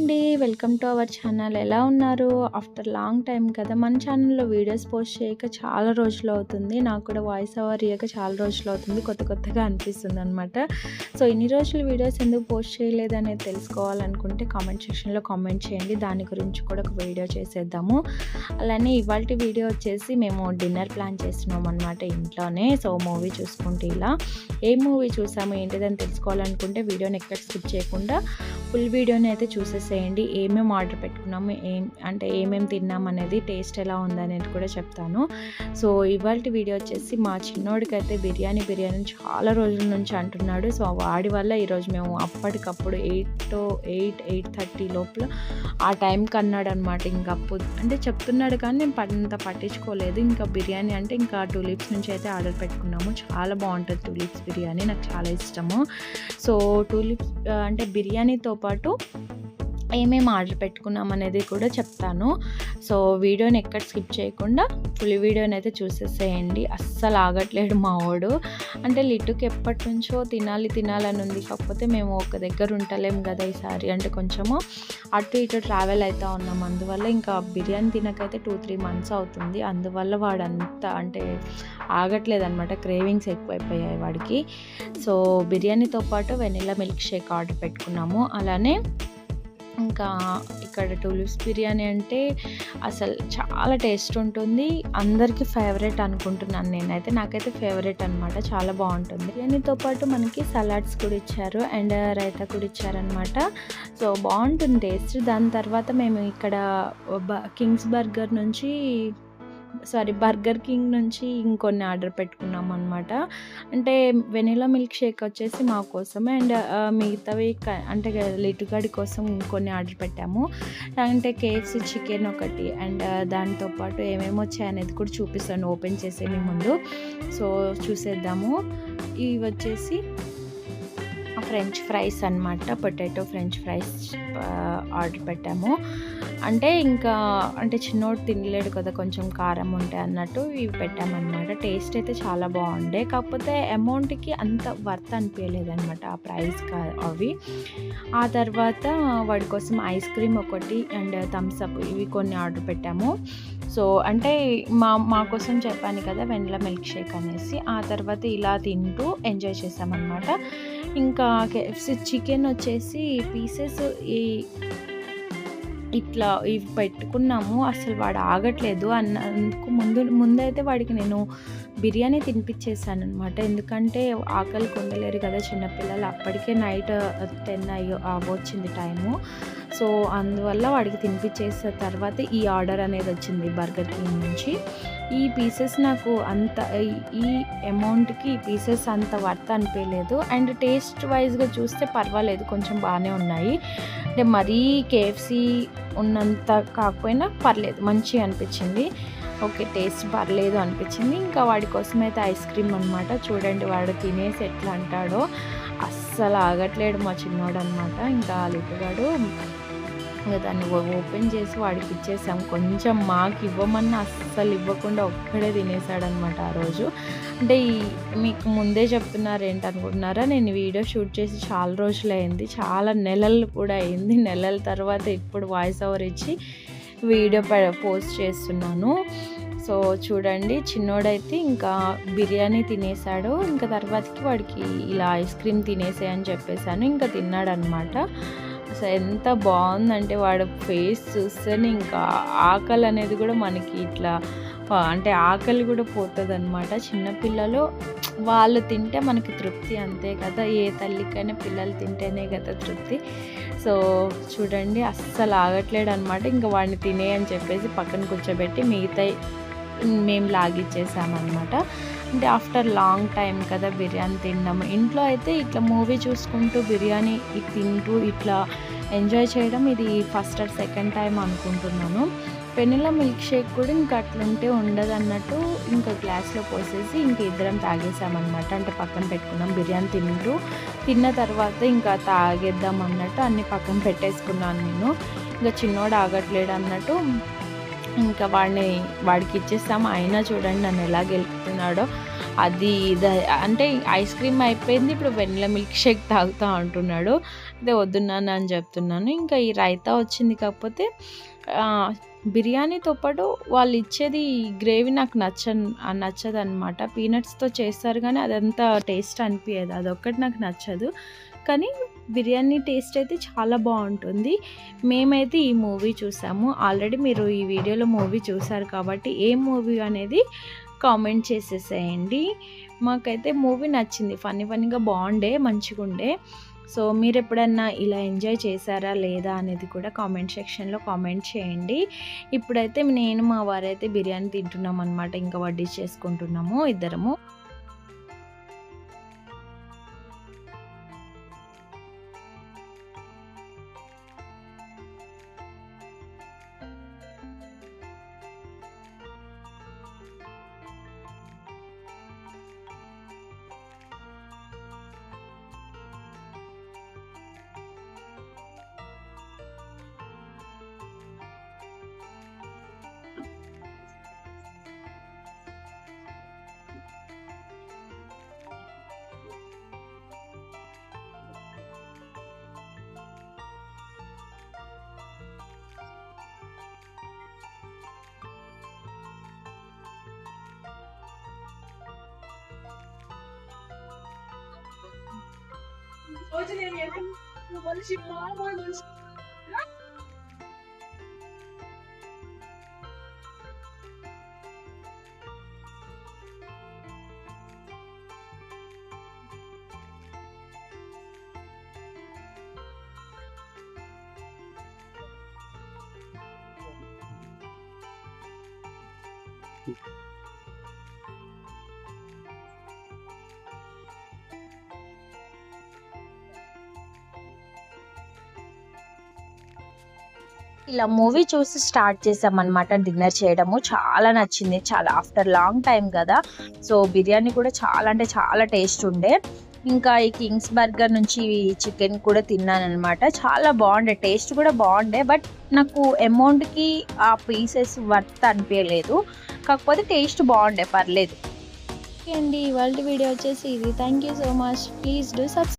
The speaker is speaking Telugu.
అండి. Welcome to our channel. ఎలా ఉన్నారు? ఆఫ్టర్ లాంగ్ టైమ్ కదా మన ఛానల్‌లో వీడియోస్ పోస్ట్ చేయక చాలా రోజులవుతుంది. నాకు కూడా వాయిస్ ఓవర్ ఇయ్యక చాలా రోజులవుతుంది. కొత్తగా అనిపిస్తుందనమాట. సో, ఇన్ని రోజులు వీడియోస్ ఎందుకు పోస్ట్ చేయలేదనేది తెలుసుకోవాలనుకుంటే కామెంట్ సెక్షన్‌లో కామెంట్ చేయండి. దాని గురించి కూడా ఒక వీడియో చేసేద్దాము. అలానే ఇవాల్టి వీడియో వచ్చేసి మేము డిన్నర్ ప్లాన్ చేస్తున్నామనమాట ఇంట్లోనే. సో, మూవీ చూసుకుంటూ ఇలా ఏ మూవీ చూసాము ఏంటిదని తెలుసుకోవాలనుకుంటే వీడియోని ఎక్కడ స్కిప్ చేయకుండా ఫుల్ వీడియోని అయితే చూసేసేయండి. ఏమేమి ఆర్డర్ పెట్టుకున్నాము, ఏమేమి తిన్నాము అనేది, టేస్ట్ ఎలా ఉందనేది కూడా చెప్తాను. సో ఇవాల్టి వీడియో వచ్చేసి మా చిన్నోడికైతే బిర్యానీ చాలా రోజుల నుంచి అంటున్నాడు. సో వాడి వల్ల ఈరోజు మేము అప్పటికప్పుడు 8:30 లోపల ఆ టైంకి అన్నాడు అనమాట. ఇంకా అంటే చెప్తున్నాడు కానీ నేను అంత పట్టించుకోలేదు. ఇంకా బిర్యానీ అంటే ఇంకా టూలిప్స్ నుంచి అయితే ఆర్డర్ పెట్టుకున్నాము. చాలా బాగుంటుంది టూలిప్స్ బిర్యానీ, నాకు చాలా ఇష్టము. సో టూలిప్స్ అంటే బిర్యానీతో పాటు ఏమేమి ఆర్డర్ పెట్టుకున్నాం అనేది కూడా చెప్తాను. సో వీడియోని ఎక్కడ స్కిప్ చేయకుండా ఫుల్ వీడియోని అయితే చూసేసేయండి. అస్సలు ఆగట్లేడు మా వాడు. అంటే లిట్టుకి ఎప్పటి నుంచో తినాలని ఉంది. కాకపోతే మేము ఒక దగ్గర ఉంటలేం కదా ఈసారి. అంటే కొంచెము అటు ఇటు ట్రావెల్ అవుతూ ఉన్నాం. అందువల్ల ఇంకా బిర్యానీ తినకైతే 2-3 months అవుతుంది. అందువల్ల వాడంతా అంటే ఆగట్లేదు అనమాట. క్రేవింగ్స్ ఎక్కువైపోయాయి వాడికి. సో బిర్యానీతో పాటు వెనిలా మిల్క్ షేక్ ఆర్డర్ పెట్టుకున్నాము. అలానే ఇంకా ఇక్కడ టూలిప్స్ బిర్యానీ అంటే అసలు చాలా టేస్ట్ ఉంటుంది. అందరికీ ఫేవరెట్ అనుకుంటున్నాను నేనైతే. నాకైతే ఫేవరెట్ అనమాట. చాలా బాగుంటుంది. బిర్యానీతో పాటు మనకి సలాడ్స్ కూడా ఇచ్చారు అండ్ రైతా కూడా ఇచ్చారనమాట. సో బాగుంటుంది టేస్ట్. దాని తర్వాత మేము ఇక్కడ బర్గర్ కింగ్ నుంచి ఇంకొన్ని ఆర్డర్ పెట్టుకున్నాం అనమాట. అంటే వెనిలా మిల్క్ షేక్ వచ్చేసి మా కోసమే అండ్ మిగతావి అంటే లిటుగాడి కోసం ఇంకొన్ని ఆర్డర్ పెట్టాము. అంటే KFC చికెన్ ఒకటి అండ్ దాంతోపాటు ఏమేమి వచ్చాయనేది కూడా చూపిస్తాను ఓపెన్ చేసే మీ ముందు. సో చూసేద్దాము. ఇవి వచ్చేసి ఫ్రెంచ్ ఫ్రైస్ అనమాట. పొటాటో ఫ్రెంచ్ ఫ్రైస్ ఆర్డర్ పెట్టాము. అంటే చిన్నోడు తినలేడు కదా, కొంచెం కారం ఉంటాయి అన్నట్టు ఇవి పెట్టామన్నమాట. టేస్ట్ అయితే చాలా బాగుండే. కాకపోతే అమౌంట్కి అంత వర్త్ అనిపించలేదన్నమాట ఆ ప్రైస్ అవి. ఆ తర్వాత వాడి కోసం ఐస్ క్రీమ్ ఒకటి అండ్ థమ్స్ అప్ ఇవి కొన్ని ఆర్డర్ పెట్టాము. సో అంటే మా కోసం చెప్పాను కదా వెనిలా మిల్క్ షేక్ అనేసి. ఆ తర్వాత ఇలా తింటూ ఎంజాయ్ చేసామన్నమాట. ఇంకా KFC చికెన్ వచ్చేసి పీసెస్ ఇట్లా ఇవి పెట్టుకున్నాము. అసలు వాడు ఆగట్లేదు అన్నందుకు ముందైతే వాడికి నేను బిర్యానీ తినిపించేసాను అనమాట. ఎందుకంటే ఆకలి కొండలేరు కదా చిన్నపిల్లలు. అప్పటికే నైట్ 10 అవ్వచ్చింది టైము. సో అందువల్ల వాడికి తినిపించేసిన తర్వాత ఈ ఆర్డర్ అనేది వచ్చింది బర్గర్ కింగ్ నుంచి. ఈ పీసెస్ నాకు ఈ అమౌంట్కి ఈ పీసెస్ అంత వర్త్ అనిపించలేదు. అండ్ టేస్ట్ వైజ్గా చూస్తే పర్వాలేదు, కొంచెం బాగానే ఉన్నాయి. అంటే మరీ KFC ఉన్నంత కాకపోయినా పర్లేదు, మంచిగా అనిపించింది. ఓకే, టేస్ట్ పర్లేదు అనిపించింది. ఇంకా వాడి కోసం అయితే ఐస్ క్రీమ్ అనమాట. చూడండి వాడు తినేసి ఎట్లా అంటాడో. అస్సలు ఆగట్లేడు మా చిన్నోడు అనమాట. ఇంకా లిట్టుగాడు ఇంకా దాన్ని ఓపెన్ చేసి వాడికి ఇచ్చేసాం. కొంచెం మాకు ఇవ్వమన్నా అస్సలు ఇవ్వకుండా ఒక్కడే తినేసాడనమాట ఆ రోజు. అంటే మీకు ముందే చెప్తున్నారు ఏంటనుకుంటున్నారా, నేను వీడియో షూట్ చేసి చాలా రోజులైంది, చాలా నెలలు కూడా అయింది. నెలల తర్వాత ఇప్పుడు వాయిస్ ఓవర్ ఇచ్చి వీడియో పోస్ట్ చేస్తున్నాను. సో చూడండి, చిన్నోడైతే ఇంకా బిర్యానీ తినేసాడు. ఇంకా తర్వాతకి వాడికి ఇలా ఐస్ క్రీమ్ తినేసాయని చెప్పేసాను. ఇంకా తిన్నాడనమాట. అసలు ఎంత బాగుందంటే వాడు ఫేస్ చూస్తేనే ఇంకా ఆకలి అనేది కూడా మనకి ఇట్లా అంటే ఆకలి కూడా పోతుంది అనమాట. చిన్నపిల్లలు వాళ్ళు తింటే మనకి తృప్తి, అంతే కదా. ఏ తల్లికైనా పిల్లలు తింటేనే కదా తృప్తి. సో చూడండి అస్సలు ఆగట్లేడు అనమాట. ఇంకా వాడిని తినే అని చెప్పేసి పక్కన కూర్చోబెట్టి మిగతా మేము లాగిచ్చేసామన్నమాట. అంటే ఆఫ్టర్ లాంగ్ టైం కదా బిర్యానీ తిన్నాము. ఇంట్లో అయితే ఇట్లా మూవీ చూసుకుంటూ బిర్యానీ తింటూ ఇట్లా ఎంజాయ్ చేయడం ఇది ఫస్ట్ ఆర్ సెకండ్ టైం అనుకుంటున్నాను. వెనిలా మిల్క్ షేక్ కూడా ఇంకా అట్లుంటే ఉండదు అన్నట్టు ఇంకా గ్లాస్లో పోసేసి ఇంక ఇద్దరం తాగేసామన్నమాట. అంటే పక్కన పెట్టుకున్నాం. బిర్యానీ తిన్న తర్వాత ఇంకా తాగేద్దాం అన్నట్టు అన్ని పక్కన పెట్టేసుకున్నాను నేను. ఇంకా చిన్నోడు ఆగట్లేడు అన్నట్టు ఇంకా వాడికి ఇచ్చేస్తాము. అయినా చూడండి నన్ను ఎలా గెలుపుతున్నాడో. అది అంటే ఐస్ క్రీమ్ అయిపోయింది. ఇప్పుడు వెనిలా మిల్క్ షేక్ తాగుతా అంటున్నాడు. అదే వద్దు నాన్న అని చెప్తున్నాను. ఇంకా ఈ రైతా వచ్చింది. కాకపోతే బిర్యానీతో పాటు వాళ్ళు ఇచ్చేది గ్రేవీ నాకు నచ్చదనమాట. పీనట్స్‌తో చేస్తారు కానీ అదంతా టేస్ట్ అనిపియదు. అదొక్కటి నాకు నచ్చదు. కానీ బిర్యానీ టేస్ట్ అయితే చాలా బాగుంటుంది. మేమైతే ఈ మూవీ చూసాము. ఆల్రెడీ మీరు ఈ వీడియోలో మూవీ చూసారు కాబట్టి ఏ మూవీ అనేది కామెంట్ చేసేసేయండి. మాకైతే మూవీ నచ్చింది. ఫన్నీగా బాగుండే, మంచిగుండే. సో మీరు ఎప్పుడన్నా ఇలా ఎంజాయ్ చేశారా లేదా అనేది కూడా కామెంట్ సెక్షన్లో కామెంట్ చేయండి. ఇప్పుడైతే నేను మా వారైతే బిర్యానీ తింటున్నాం అనమాట. ఇంకా వడ్డించేసుకుంటున్నాము ఇద్దరము. ఇలా మూవీ చూసి స్టార్ట్ చేసామన్నమాట డిన్నర్ చేయడము. చాలా నచ్చింది. చాలా ఆఫ్టర్ లాంగ్ టైం కదా. సో బిర్యానీ కూడా చాలా అంటే చాలా టేస్ట్ ఉండే. ఇంకా ఈ కింగ్స్ బర్గర్ నుంచి చికెన్ కూడా తిన్నానమాట. చాలా బాగుండే, టేస్ట్ కూడా బాగుండే. బట్ నాకు అమౌంట్కి ఆ పీసెస్ వర్త్ అనిపించలేదు. కాకపోతే టేస్ట్ బాగుండే, పర్లేదు. ఓకే అండి, ఇవాళ వీడియో వచ్చేసి ఇది. Thank you so much. Please do subscribe.